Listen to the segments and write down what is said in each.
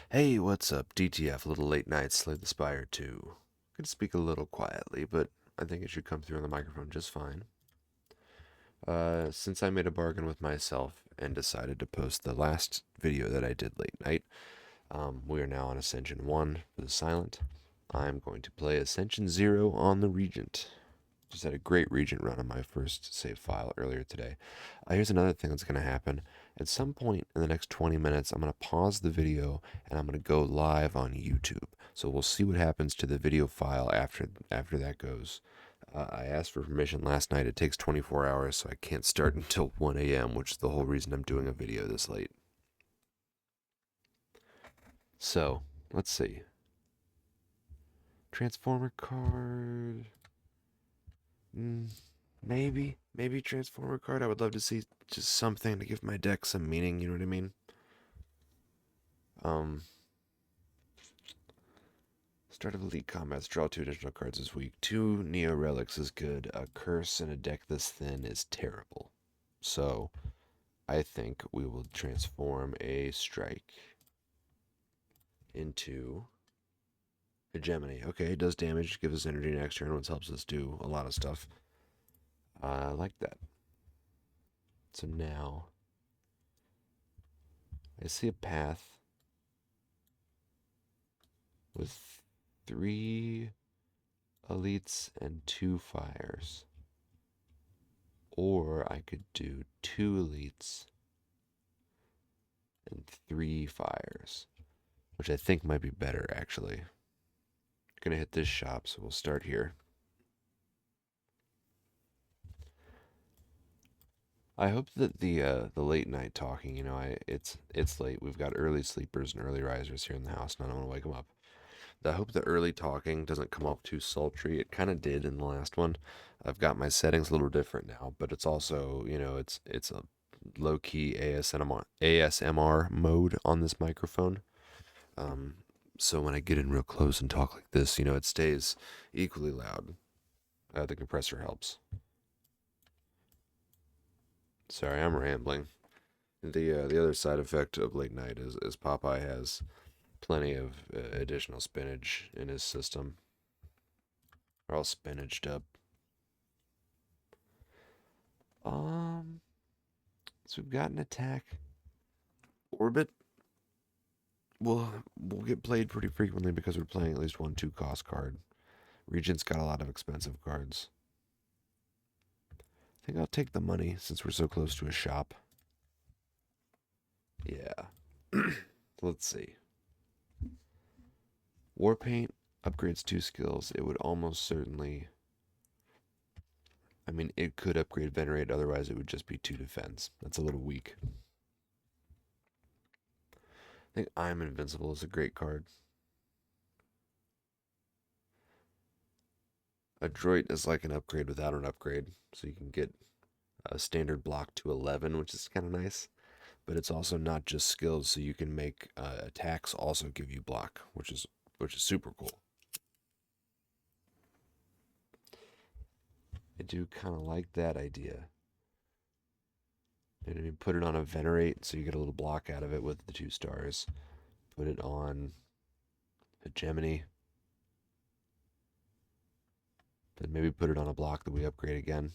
Hey, what's up? DTF, Little Late Night, Slay the Spire 2. Could speak a little quietly, but I think it should come through on the microphone just fine. Since I made a bargain with myself and decided to post the last video that I did late night, we are now on Ascension 1 for the Silent. I'm going to play Ascension 0 on the Regent. Just had a great Regent run on my first save file earlier today. Here's another thing that's going to happen. At some point in the next 20 minutes, I'm going to pause the video and I'm going to go live on YouTube. So we'll see what happens to the video file after that goes. I asked for permission last night. It takes 24 hours, so I can't start until 1 a.m., which is the whole reason I'm doing a video this late. So, let's see. Transformer card. Maybe Transformer card. I would love to see just something to give my deck some meaning. You know what I mean? Um, Start of Elite Combats. Draw 2 additional cards this week. 2 relics is good. A curse in a deck this thin is terrible. So I think we will transform a strike into hegemony. Okay, it does damage, gives us energy next turn, which helps us do a lot of stuff. I like that. So now I see a path with 3 elites and 2 fires. Or I could do 2 elites and 3 fires, which I think might be better actually. Gonna hit this shop, so we'll start here. I hope that the late night talking, it's late. We've got early sleepers and early risers here in the house, and I don't want to wake them up. I hope the early talking doesn't come off too sultry. It kind of did in the last one. I've got my settings a little different now, but it's also, it's a low key ASMR mode on this microphone. Um, so when I get in real close and talk like this, it stays equally loud. The compressor helps. Sorry, I'm rambling. The other side effect of late night is Popeye has plenty of additional spinach in his system. They're all spinached up. Um, so we've got an attack. Orbit will get played pretty frequently because we're playing at least one 2 cost card. Regent's got a lot of expensive cards. I think I'll take the money since we're so close to a shop. Yeah. Let's see. Warpaint upgrades 2 skills. It would almost certainly. I mean, it could upgrade Venerate, otherwise, it would just be 2 defense. That's a little weak. I think I'm Invincible is a great card. Adroit is like an upgrade without an upgrade, so you can get a standard block to 11, which is kind of nice. But it's also not just skills, so you can make attacks also give you block, which is super cool. I do kind of like that idea. You know what I mean? Put it on a Venerate, so you get a little block out of it with the 2 stars. Put it on Hegemony. Then maybe put it on a block that we upgrade again.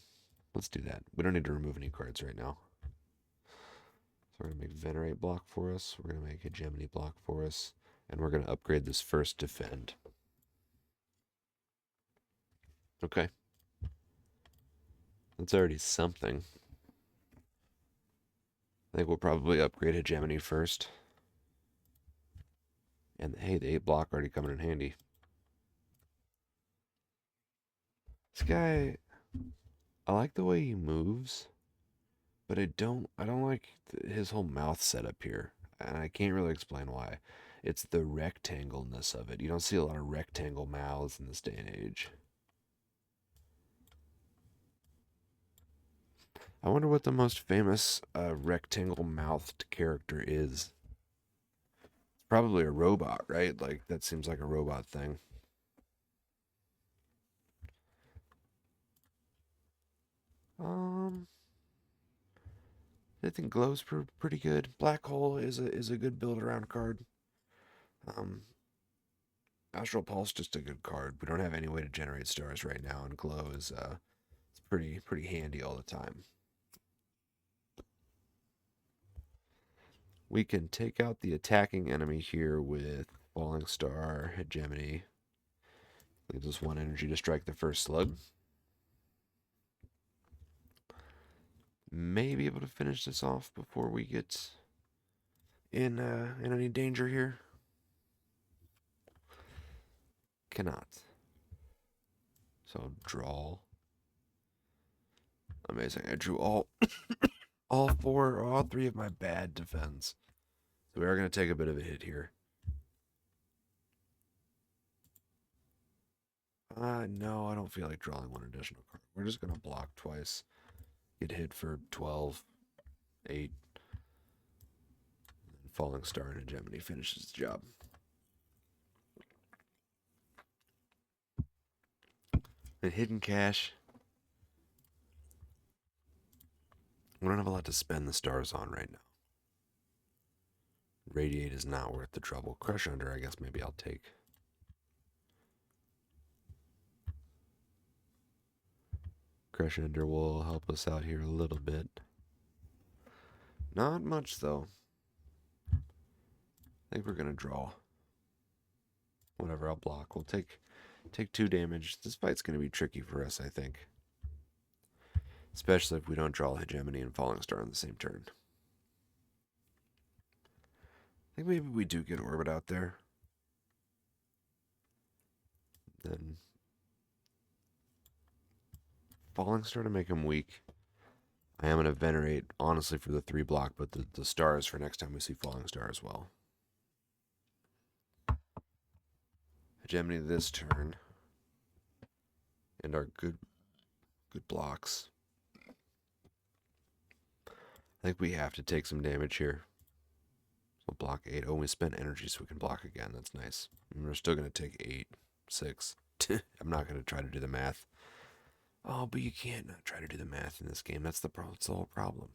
Let's do that. We don't need to remove any cards right now. So we're going to make Venerate block for us. We're going to make Hegemony block for us. And we're going to upgrade this first Defend. Okay. That's already something. I think we'll probably upgrade Hegemony first. And hey, the 8 block already coming in handy. This guy, I like the way he moves, but I don't like his whole mouth setup here. And I can't really explain why. It's the rectangleness of it. You don't see a lot of rectangle mouths in this day and age. I wonder what the most famous rectangle mouthed character is. It's probably a robot, right? Like, that seems like a robot thing. Um, I think Glow's pretty good. Black Hole is a good build around card. Astral Pulse, just a good card. We don't have any way to generate stars right now, and Glow is it's pretty handy all the time. We can take out the attacking enemy here with Falling Star, Hegemony. Leaves us 1 energy to strike the first slug. May be able to finish this off before we get in any danger here. Cannot. So draw. Amazing. I drew all all 3 of my bad defense. So we are going to take a bit of a hit here. No, I don't feel like drawing 1 additional card. We're just going to block twice. Get hit for 12, 8. And Falling Star and Hegemony finishes the job. And Hidden Cache. We don't have a lot to spend the stars on right now. Radiate is not worth the trouble. Crush Under, I guess maybe I'll take. Crush Under will help us out here a little bit. Not much, though. I think we're going to draw. Whatever, I'll block. We'll take 2 damage. This fight's going to be tricky for us, I think. Especially if we don't draw Hegemony and Falling Star on the same turn. I think maybe we do get Orbit out there. Then Falling Star to make him weak. I am going to Venerate, honestly, for the 3 block, but the stars for next time we see Falling Star as well. Hegemony this turn. And our good blocks. I think we have to take some damage here. So block 8. Oh, we spent energy so we can block again. That's nice. And we're still going to take 8, 6. I'm not going to try to do the math. Oh, but you can't not try to do the math in this game. That's the whole problem.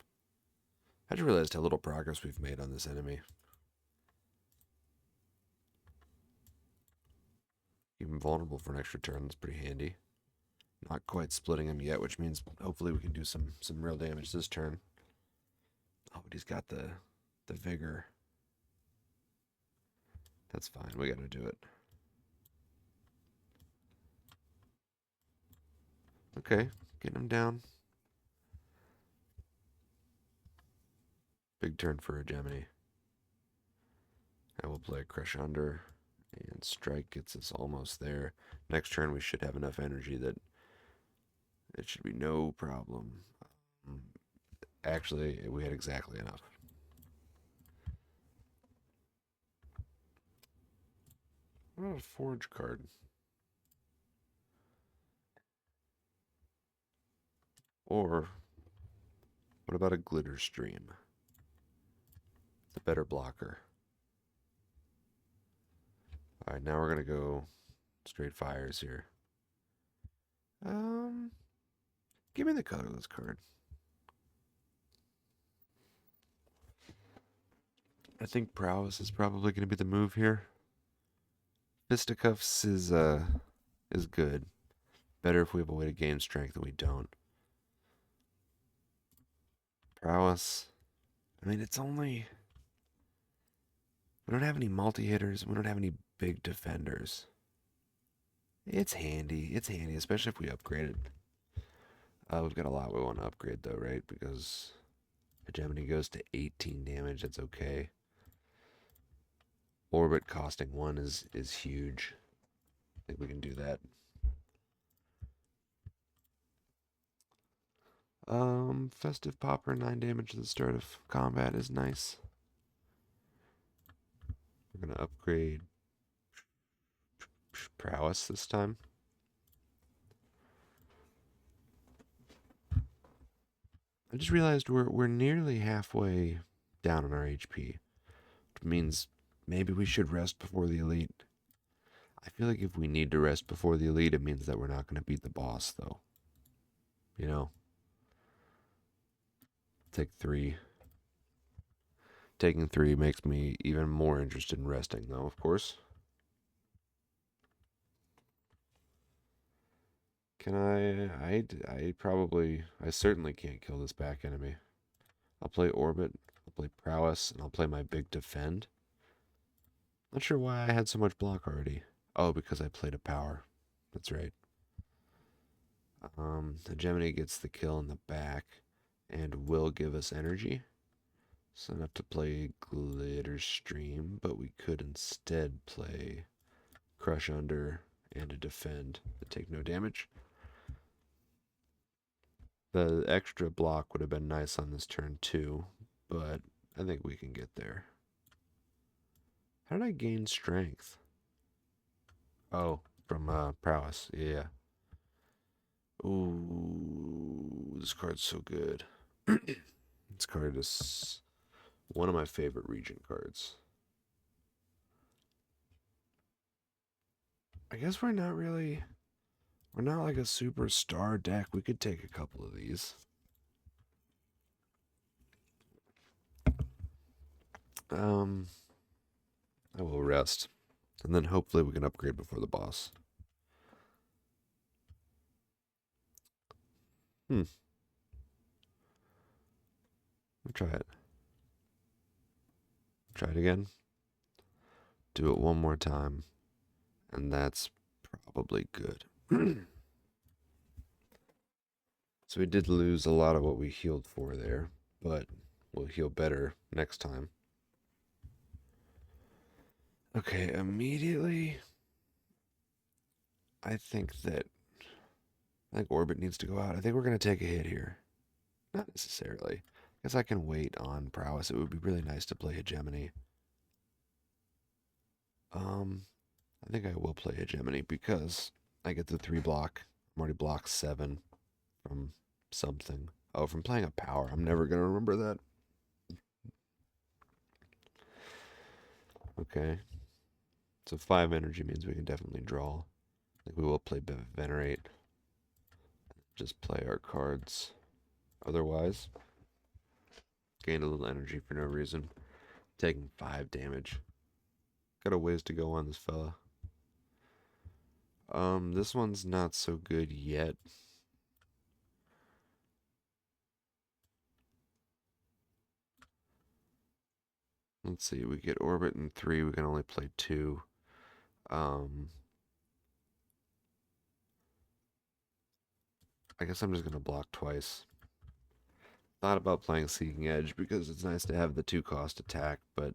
I just realized how little progress we've made on this enemy. Even vulnerable for an extra turn. That's pretty handy. Not quite splitting him yet, which means hopefully we can do some real damage this turn. Oh, but he's got the vigor. That's fine. We got to do it. Okay, getting him down. Big turn for Hegemony. I will play Crush Under, and Strike gets us almost there. Next turn we should have enough energy that it should be no problem. Actually, we had exactly enough. What about a Forge card? Or, what about a Glitter Stream? It's a better blocker. Alright, now we're going to go straight fires here. Give me the colorless card. I think Prowess is probably going to be the move here. Fisticuffs is good. Better if we have a way to gain strength than we don't. Prowess. I mean, it's only... We don't have any multi-hitters. We don't have any big defenders. It's handy. It's handy, especially if we upgrade it. We've got a lot we want to upgrade, though, right? Because Hegemony goes to 18 damage. That's okay. Orbit costing 1 is huge. I think we can do that. Festive Popper, 9 damage at the start of combat is nice. We're going to upgrade Prowess this time. I just realized we're nearly halfway down on our HP. Which means maybe we should rest before the elite. I feel like if we need to rest before the elite, it means that we're not going to beat the boss, though. You know? Take 3. Taking 3 makes me even more interested in resting, though, of course. Can I certainly can't kill this back enemy. I'll play Orbit, I'll play Prowess, and I'll play my big Defend. Not sure why I had so much block already. Oh, because I played a Power. That's right. Hegemony gets the kill in the back and will give us energy. So enough to play Glitter Stream, but we could instead play Crush Under and a Defend that take no damage. The extra block would have been nice on this turn too, but I think we can get there. How did I gain strength? Oh, from prowess. Yeah. Ooh, this card's so good. This card is one of my favorite Regent cards. I guess we're not like a superstar deck. We could take a couple of these. I will rest. And then hopefully we can upgrade before the boss. We'll try it. Try it again. Do it one more time. And that's probably good. So we did lose a lot of what we healed for there, but we'll heal better next time. Okay, immediately, I think Orbit needs to go out. I think we're going to take a hit here. Not necessarily. I guess I can wait on Prowess. It would be really nice to play Hegemony. I think I will play Hegemony because I get the 3 block. I'm already blocked 7 from something. Oh, from playing a power. I'm never going to remember that. Okay. So 5 energy means we can definitely draw. I think we will play Venerate. Just play our cards. Otherwise, gain a little energy for no reason. Taking 5 damage. Got a ways to go on this fella. This one's not so good yet. Let's see, we get Orbit in 3, we can only play 2. I guess I'm just gonna block twice. Thought about playing Seeking Edge because it's nice to have the 2-cost attack, but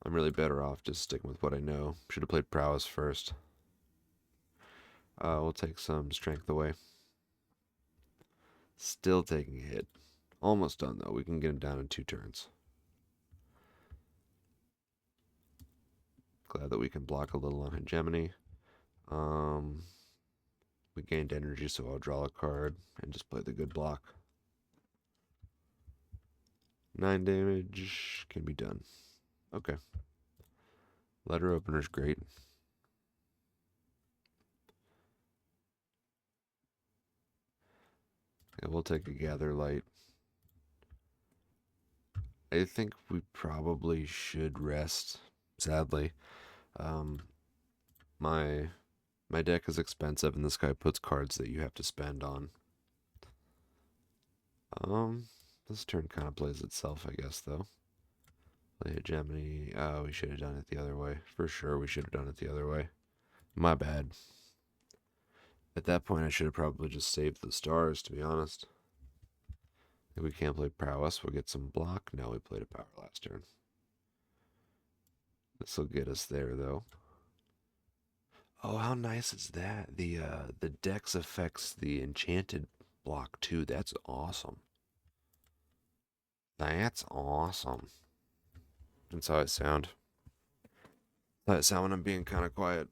I'm really better off just sticking with what I know. Should have played Prowess first. We'll take some strength away. Still taking a hit. Almost done though. We can get him down in 2 turns. Glad that we can block a little on Hegemony. We gained energy, so I'll draw a card and just play the good block. 9 damage can be done. Okay. Letter opener's great. Yeah, we'll take a Gather Light. I think we probably should rest, sadly. My deck is expensive, and this guy puts cards that you have to spend on. This turn kind of plays itself, I guess, though. Play Hegemony. Oh, we should have done it the other way. For sure, we should have done it the other way. My bad. At that point, I should have probably just saved the stars, to be honest. If we can't play Prowess, we'll get some block. No, we played a power last turn. This will get us there, though. Oh, how nice is that? The Dex affects the enchanted block, too. That's awesome. That's awesome. That's how it sound. How it sound when I'm being kind of quiet.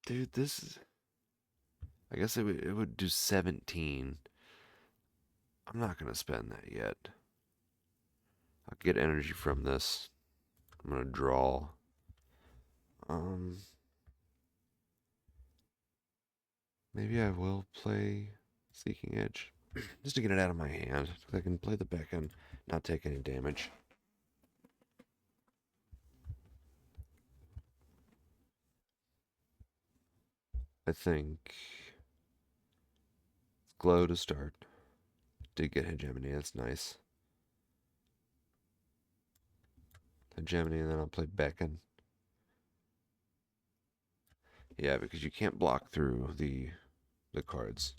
Dude, this is... I guess it would do 17. I'm not going to spend that yet. I'll get energy from this. I'm going to draw. Maybe I will play Seeking Edge. just to get it out of my hand. I can play the beacon, not take any damage. I think glow to start. Did get hegemony, that's nice. Hegemony, and then I'll play beacon. Yeah, because you can't block through the cards.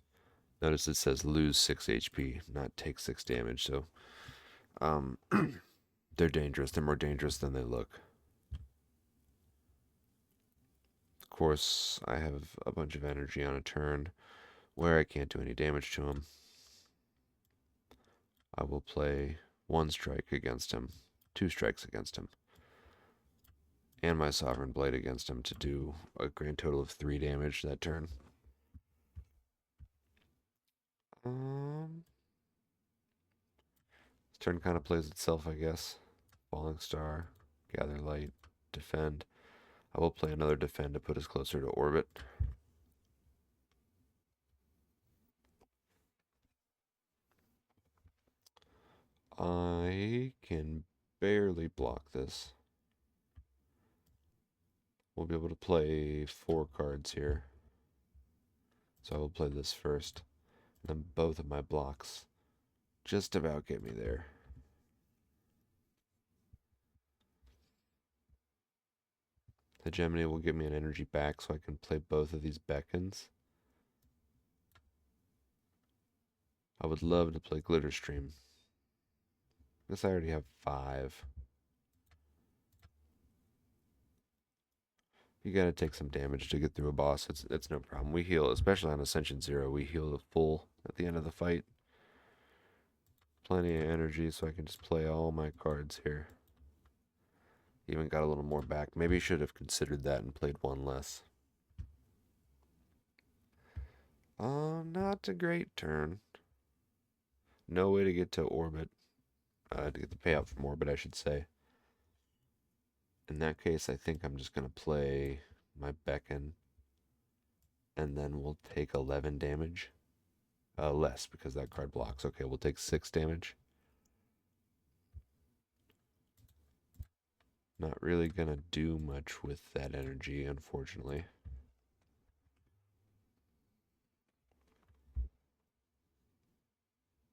Notice it says lose 6 HP, not take 6 damage, so they're dangerous. They're more dangerous than they look. Of course, I have a bunch of energy on a turn where I can't do any damage to him. I will play 1 strike against him, 2 strikes against him, and my Sovereign Blade against him to do a grand total of 3 damage that turn. This turn kind of plays itself, I guess. Falling Star, Gather Light, Defend. I will play another Defend to put us closer to orbit. I can barely block this. We'll be able to play 4 cards here. So I will play this first. And then both of my blocks just about get me there. Hegemony will give me an energy back so I can play both of these beacons. I would love to play Glitter Stream. I guess I already have 5. You gotta take some damage to get through a boss. It's no problem. We heal, especially on Ascension 0, we heal the full at the end of the fight. Plenty of energy so I can just play all my cards here. Even got a little more back. Maybe I should have considered that and played 1 less. Not a great turn. No way to get to orbit. To get the payout from orbit, I should say. In that case, I think I'm just going to play my beacon. And then we'll take 11 damage. Less, because that card blocks. Okay, we'll take 6 damage. Not really going to do much with that energy, unfortunately.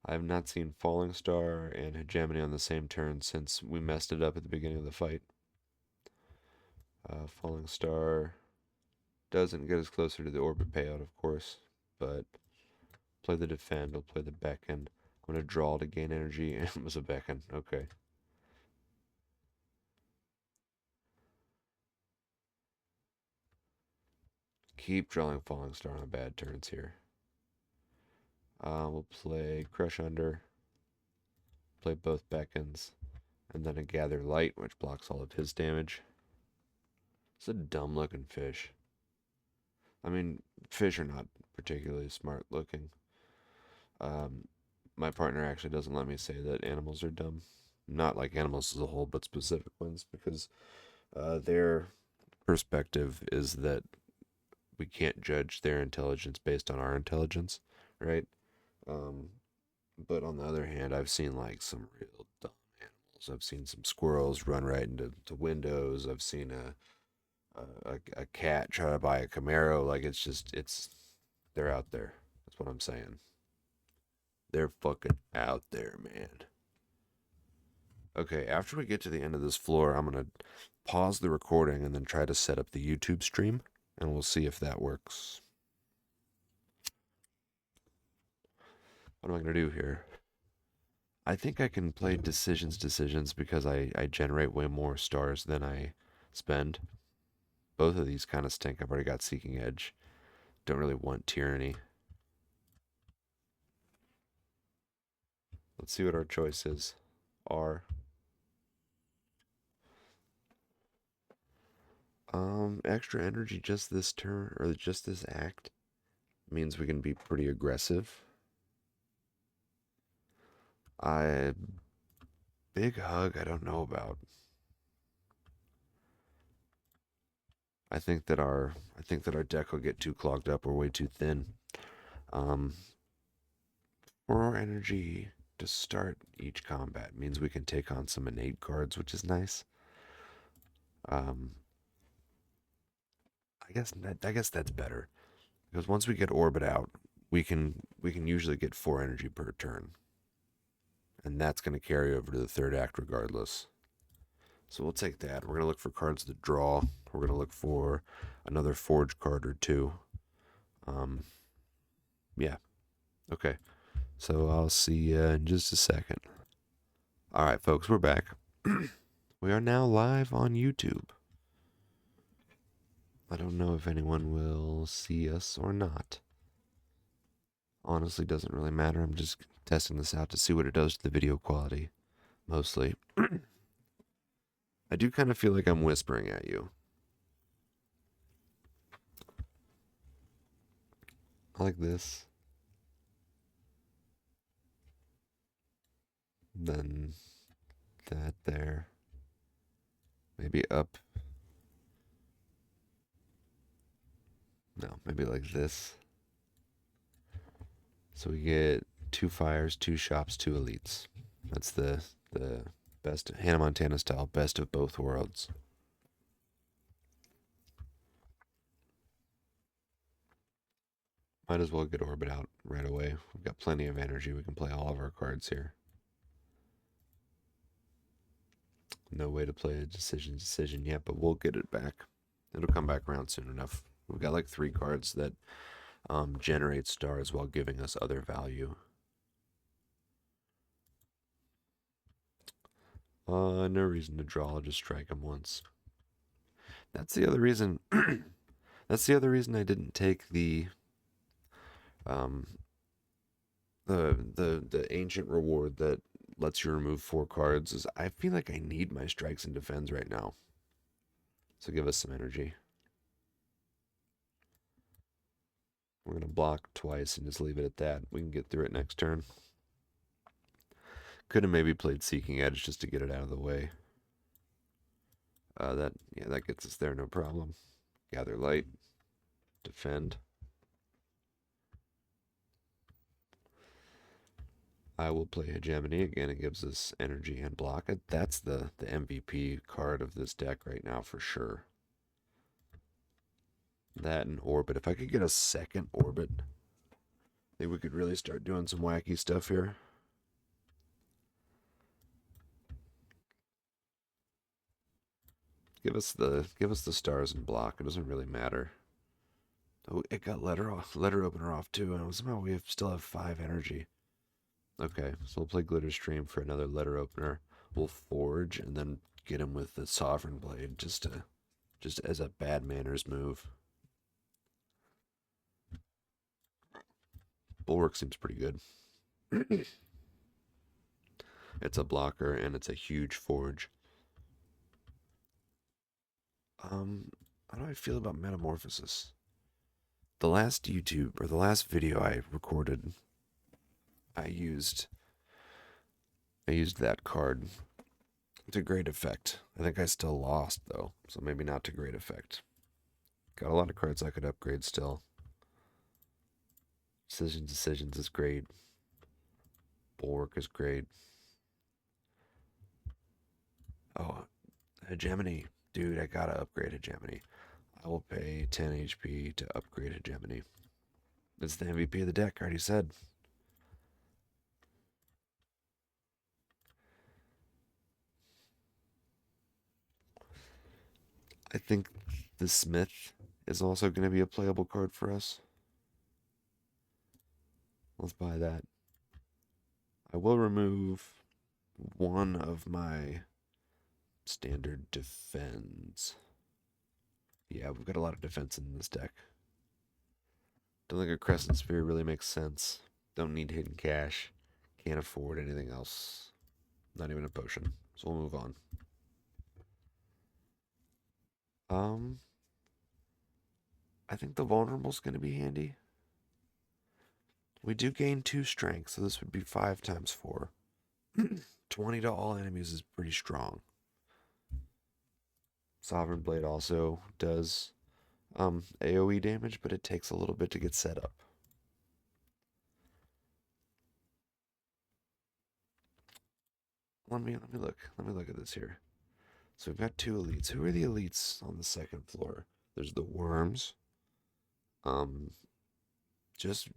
I have not seen Falling Star and Hegemony on the same turn since we messed it up at the beginning of the fight. Falling Star doesn't get us closer to the orbit payout, of course, but play the defend, I'll play the beacon. I'm going to draw to gain energy, and it was a beacon. Okay. Keep drawing Falling Star on bad turns here. We'll play Crush Under, play both beacons, and then a Gather Light, which blocks all of his damage. It's a dumb looking fish. I mean, fish are not particularly smart looking. My partner actually doesn't let me say that animals are dumb. Not like animals as a whole, but specific ones, because their perspective is that we can't judge their intelligence based on our intelligence, right? But on the other hand, I've seen like some real dumb animals. I've seen some squirrels run right into windows. I've seen a cat try to buy a Camaro. Like they're out there. That's what I'm saying. They're fucking out there, man. Okay, after we get to the end of this floor, I'm gonna pause the recording and then try to set up the YouTube stream, and we'll see if that works. What am I gonna do here? I think I can play decisions because I generate way more stars than I spend. Both of these kind of stink. I've already got Seeking Edge. Don't really want Tyranny. Let's see what our choice is. R. Extra energy just this turn, or just this act, means we can be pretty aggressive. Big Hug, I don't know about. I think that our deck will get too clogged up. We're way too thin. 4 energy to start each combat means we can take on some innate cards, which is nice. I guess that's better because once we get orbit out, we can usually get 4 energy per turn, and that's going to carry over to the third act regardless. So we'll take that. We're going to look for cards to draw. We're going to look for another forge card or two. Yeah. Okay. So I'll see you in just a second. All right, folks, we're back. We are now live on YouTube. I don't know if anyone will see us or not. Honestly, doesn't really matter. I'm just testing this out to see what it does to the video quality, mostly. I do kind of feel like I'm whispering at you. Like this. Then that there. Maybe up. No, maybe like this. So we get 2 fires, 2 shops, 2 elites. That's the best Hannah Montana style, best of both worlds. Might as well get orbit out right away. We've got plenty of energy. We can play all of our cards here. No way to play a decision yet, but we'll get it back. It'll come back around soon enough. We've got like 3 cards that generate stars while giving us other value. No reason to draw. I'll just strike him once. That's the other reason. That's the other reason I didn't take the the ancient reward that lets you remove 4 cards. Is I feel like I need my strikes and defends right now. So give us some energy. We're gonna block twice and just leave it at that. We can get through it next turn. Could have maybe played Seeking Edge just to get it out of the way. That gets us there, no problem. Gather Light, defend. I will play Hegemony again. It gives us energy and block. That's the MVP card of this deck right now for sure. That and Orbit. If I could get a second Orbit, I think we could really start doing some wacky stuff here. Give us the stars and block. It doesn't really matter. Oh, it got letter opener off too, and somehow we still have 5 energy. Okay, so we'll play Glitter Stream for another letter opener. We'll forge and then get him with the Sovereign Blade just as a bad manners move. Bulwark seems pretty good. It's a blocker and it's a huge forge. How do I feel about Metamorphosis? The last video I recorded, I used that card to great effect. I think I still lost though, so maybe not to great effect. Got a lot of cards I could upgrade still. Decisions is great. Bulwark is great. Oh, Hegemony. Dude, I gotta upgrade Hegemony. I will pay 10 HP to upgrade Hegemony. It's the MVP of the deck, I already said. I think the Smith is also going to be a playable card for us. Let's buy that. I will remove one of my standard defense. Yeah, we've got a lot of defense in this deck. Don't think a Crescent Sphere really makes sense. Don't need hidden cash. Can't afford anything else. Not even a potion. So we'll move on. I think the vulnerable's going to be handy. We do gain 2 strength, so this would be 5 times 4. 20 to all enemies is pretty strong. Sovereign Blade also does AoE damage, but it takes a little bit to get set up. Let me look at this here. So we've got two elites. Who are the elites on the second floor? There's the worms. Um, just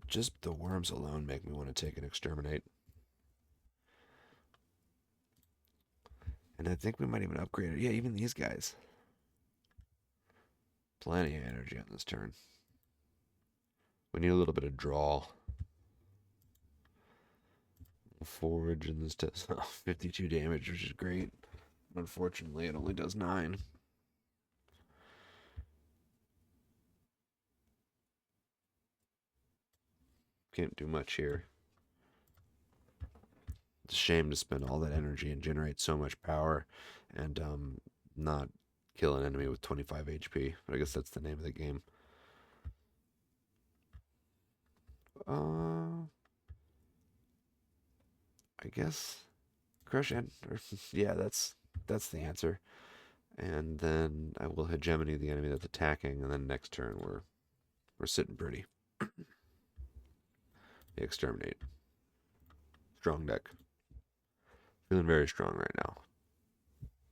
the worms alone make me want to take an exterminate. And I think we might even upgrade it. Yeah, even these guys. Plenty of energy on this turn. We need a little bit of draw. Forge in this test. 52 damage, which is great. Unfortunately, it only does 9. Can't do much here. It's a shame to spend all that energy and generate so much power and not kill an enemy with 25 HP. But I guess that's the name of the game. I guess crush and yeah, that's the answer. And then I will hegemony the enemy that's attacking, and then next turn we're sitting pretty. Exterminate. Strong deck. Feeling very strong right now.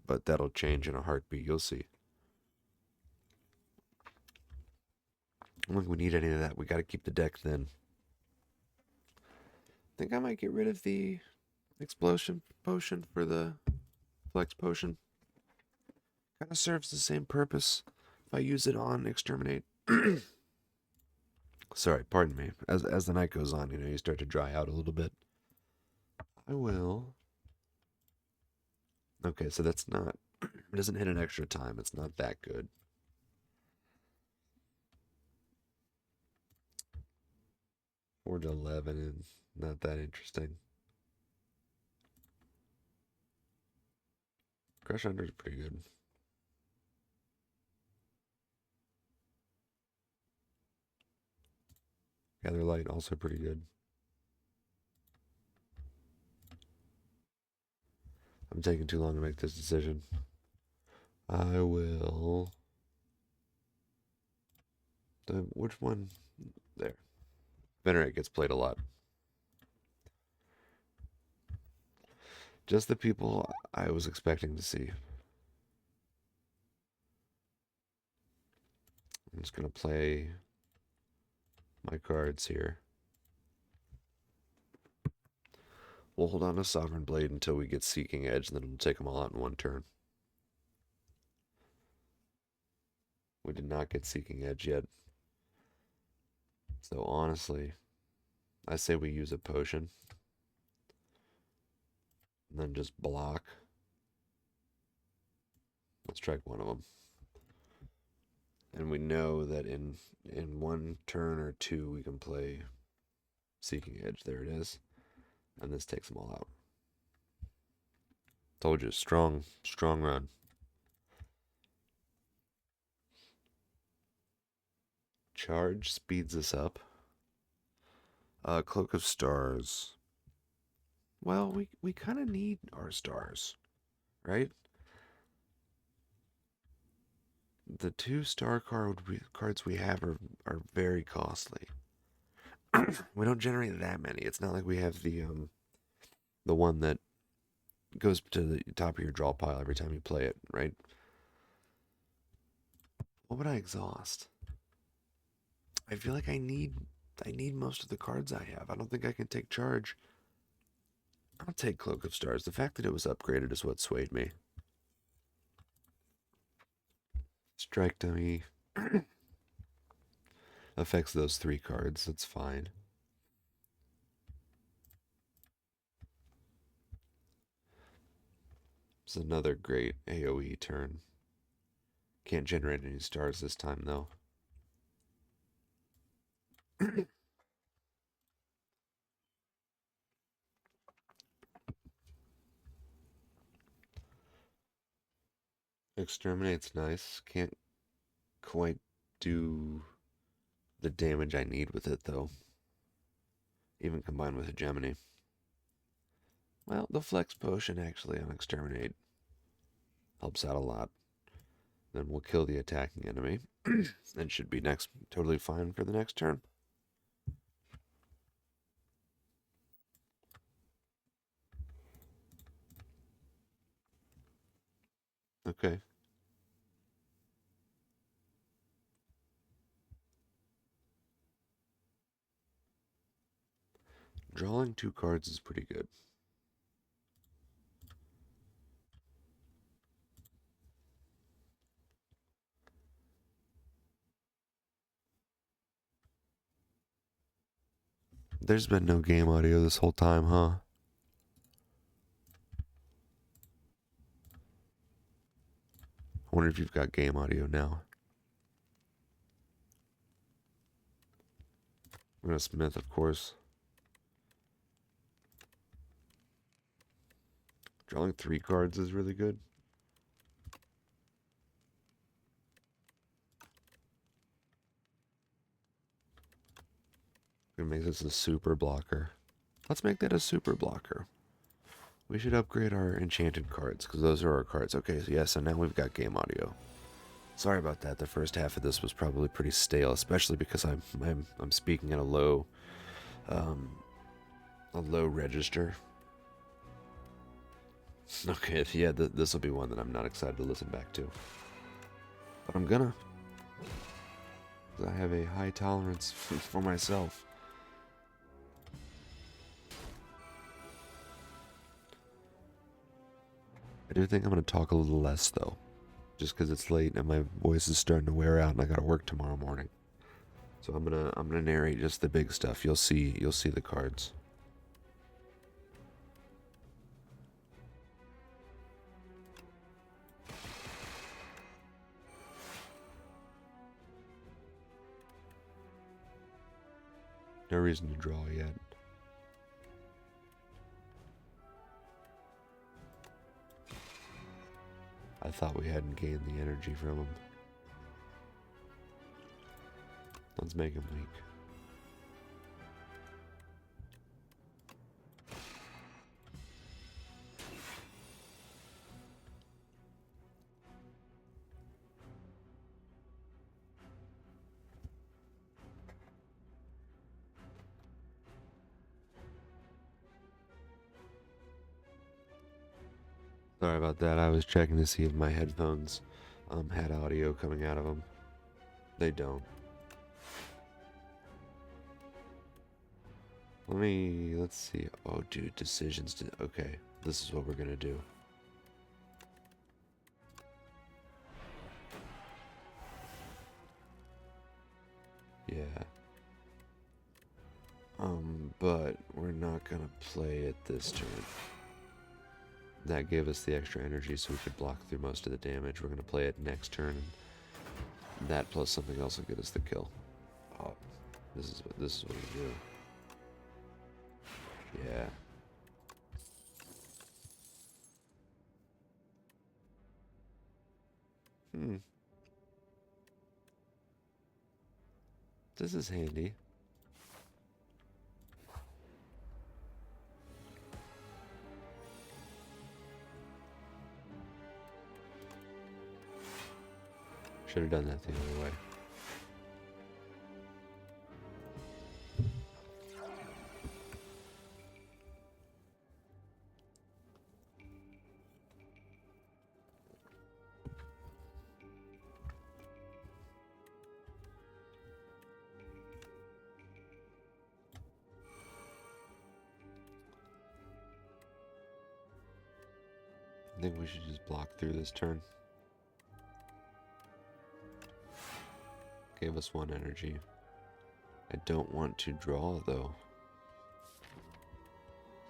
But that'll change in a heartbeat, you'll see. I don't think we need any of that. We gotta keep the deck thin. I think I might get rid of the explosion potion for the flex potion. Kind of serves the same purpose if I use it on exterminate. Sorry, pardon me. As the night goes on, you start to dry out a little bit. I will. Okay, so that's not. It doesn't hit an extra time. It's not that good. Four to 11 and not that interesting. Crush Under is pretty good. Gather Light also pretty good. I'm taking too long to make this decision. I will. Which one? There. Venerate gets played a lot. Just the people I was expecting to see. I'm just going to play my cards here. We'll hold on to Sovereign Blade until we get Seeking Edge, and then we'll take them all out in one turn. We did not get Seeking Edge yet. So honestly, I say we use a potion. And then just block. Let's strike one of them. And we know that in one turn or two we can play Seeking Edge. There it is. And this takes them all out. Told you, strong run. Charge speeds us up. Cloak of Stars. Well, we kind of need our stars, right? The 2-star cards we have are very costly. We don't generate that many. It's not like we have the one that goes to the top of your draw pile every time you play it, right? What would I exhaust? I feel like I need most of the cards I have. I don't think I can take charge. I'll take Cloak of Stars. The fact that it was upgraded is what swayed me. Strike Dummy affects those 3 cards. That's fine. It's another great AoE turn. Can't generate any stars this time, though. Exterminate's nice. Can't quite do the damage I need with it, though. Even combined with Hegemony. Well, the Flex Potion actually on Exterminate helps out a lot. Then we'll kill the attacking enemy. And should be totally fine for the next turn. Okay. Drawing 2 cards is pretty good. There's been no game audio this whole time, huh? I wonder if you've got game audio now. I'm gonna Smith, of course. Drawing 3 cards is really good. Gonna make this a super blocker. Let's make that a super blocker. We should upgrade our enchanted cards, because those are our cards. Okay, so yeah, so now we've got game audio. Sorry about that. The first half of this was probably pretty stale, especially because I'm speaking at a low register. Okay, yeah, this will be one that I'm not excited to listen back to. But I'm gonna. I have a high tolerance for myself. I do think I'm gonna talk a little less though, just because it's late and my voice is starting to wear out and I gotta work tomorrow morning. So I'm gonna narrate just the big stuff. You'll see the cards. No reason to draw yet. I thought we hadn't gained the energy from him. Let's make him weak. Sorry about that. I was checking to see if my headphones had audio coming out of them. They don't. Let's see. Oh, dude, decisions. Okay, this is what we're gonna do. Yeah. But we're not gonna play it this turn. That gave us the extra energy so we could block through most of the damage. We're gonna play it next turn. That plus something else will get us the kill. Oh, this is what we do. Yeah. This is handy. Should have done that the other way. I think we should just block through this turn. Gave us 1 energy. I don't want to draw though.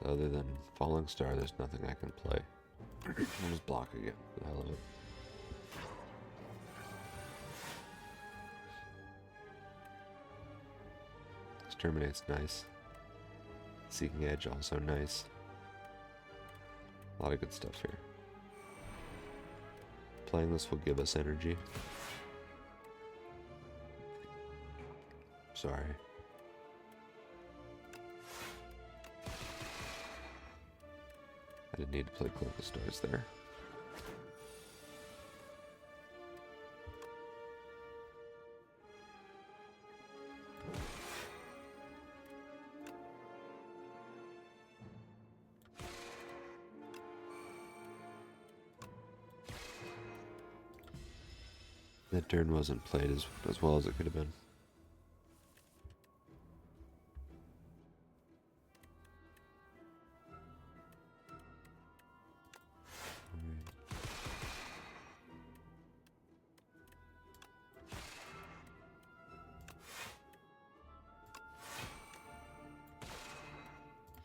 Other than Falling Star, there's nothing I can play. I'll just block again for the hell of it. Exterminate's nice. Seeking Edge also nice. A lot of good stuff here. Playing this will give us energy. Sorry. I didn't need to play Clinical Stars there. That turn wasn't played as well as it could have been.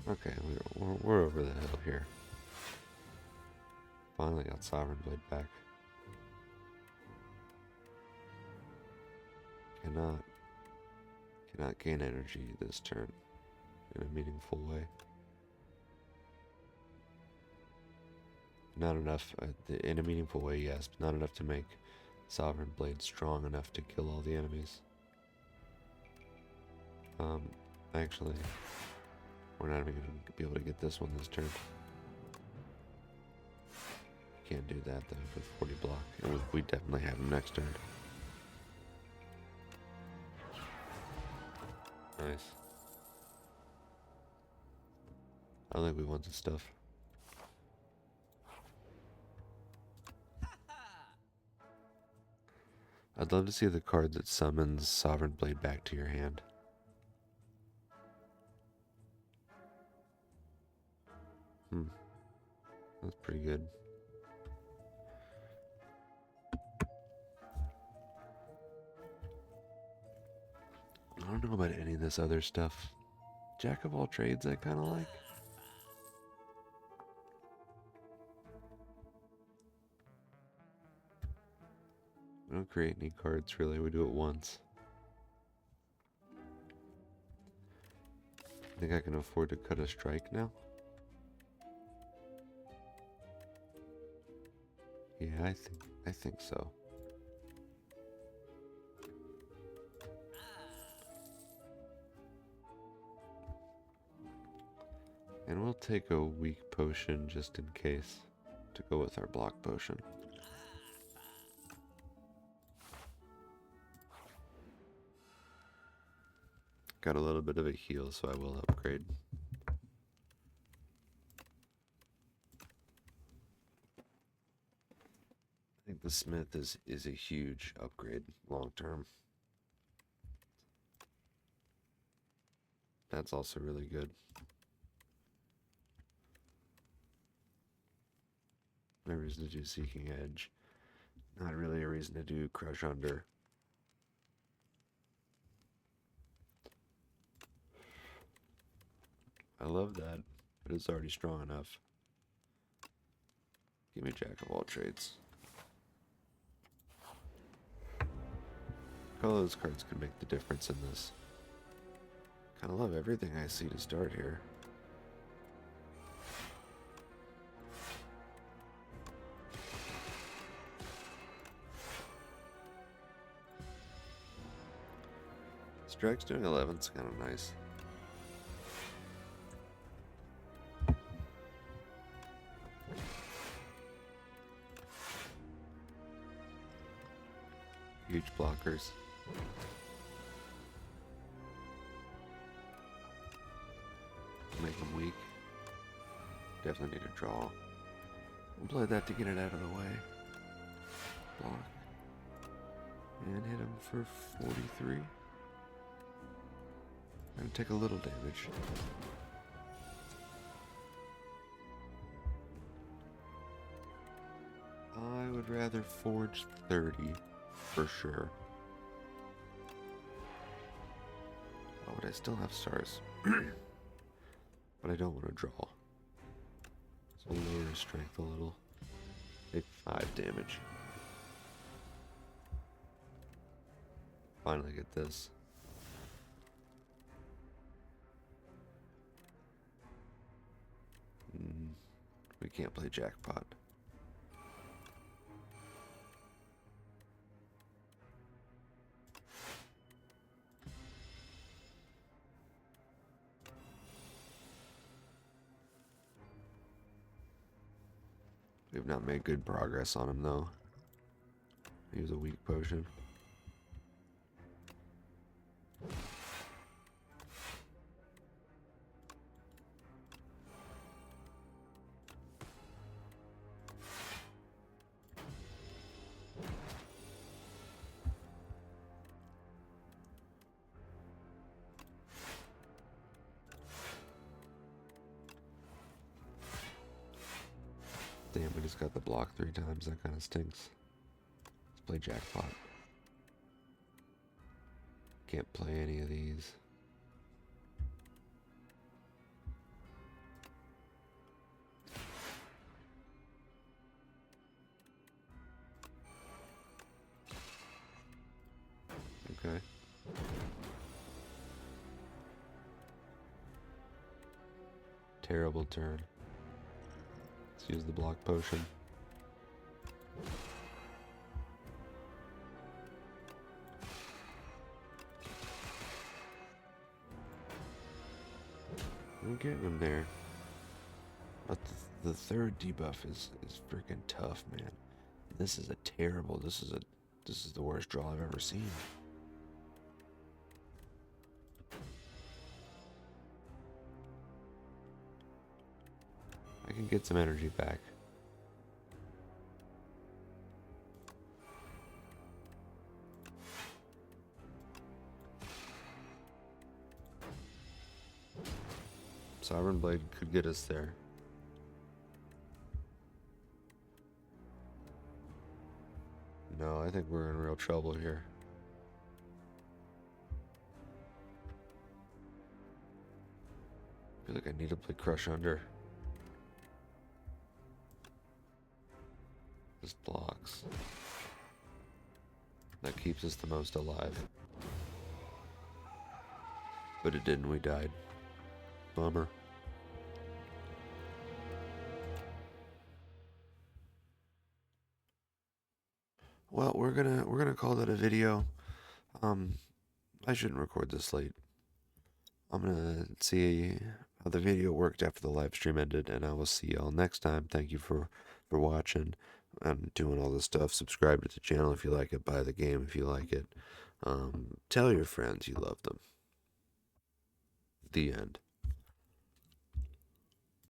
Okay, we're over the hill here. Finally got Sovereign Blade back. Cannot gain energy this turn in a meaningful way. Not enough, in a meaningful way, yes, but not enough to make Sovereign Blade strong enough to kill all the enemies. Actually, we're not even going to be able to get this one this turn. Can't do that though with 40 block, and we definitely have him next turn. Nice. I think we want this stuff. I'd love to see the card that summons Sovereign Blade back to your hand. That's pretty good. I don't know about any of this other stuff. Jack of all trades I kind of like. We don't create any cards really, we do it once. I think I can afford to cut a strike now. Yeah, I think so. And we'll take a weak potion just in case to go with our block potion. Got a little bit of a heal, so I will upgrade. I think the smith is a huge upgrade long term. That's also really good. No reason to do Seeking Edge. Not really a reason to do Crush Under. I love that, but it's already strong enough. Give me Jack of all trades. All those cards could make the difference in this. Kinda love everything I see to start here. Strike's doing 11's kind of nice. Huge blockers. Make them weak. Definitely need a draw. We'll play that to get it out of the way. Block. And hit him for 43. Gonna take a little damage. I would rather forge 30 for sure. Oh, but I still have stars. But I don't want to draw. So lower his strength a little. Take 5 damage. Finally get this. We can't play jackpot. We've not made good progress on him though. He was a weak potion. Damn, we just got the block 3 times. That kind of stinks. Let's play jackpot. Can't play any of these. Okay. Terrible turn. Let's use the block potion. We're getting him there. But the third debuff is freaking tough, man. This is a terrible. This is the worst draw I've ever seen. I can get some energy back. Sovereign Blade could get us there. No, I think we're in real trouble here. I feel like I need to play Crush Under. This blocks. That keeps us the most alive. But it didn't, we died. Bummer. Well, we're gonna call that a video. I shouldn't record this late. I'm gonna see how the video worked after the live stream ended, and I will see y'all next time. Thank you for watching and doing all this stuff. Subscribe to the channel if you like it. Buy the game if you like it. Tell your friends you love them. The end.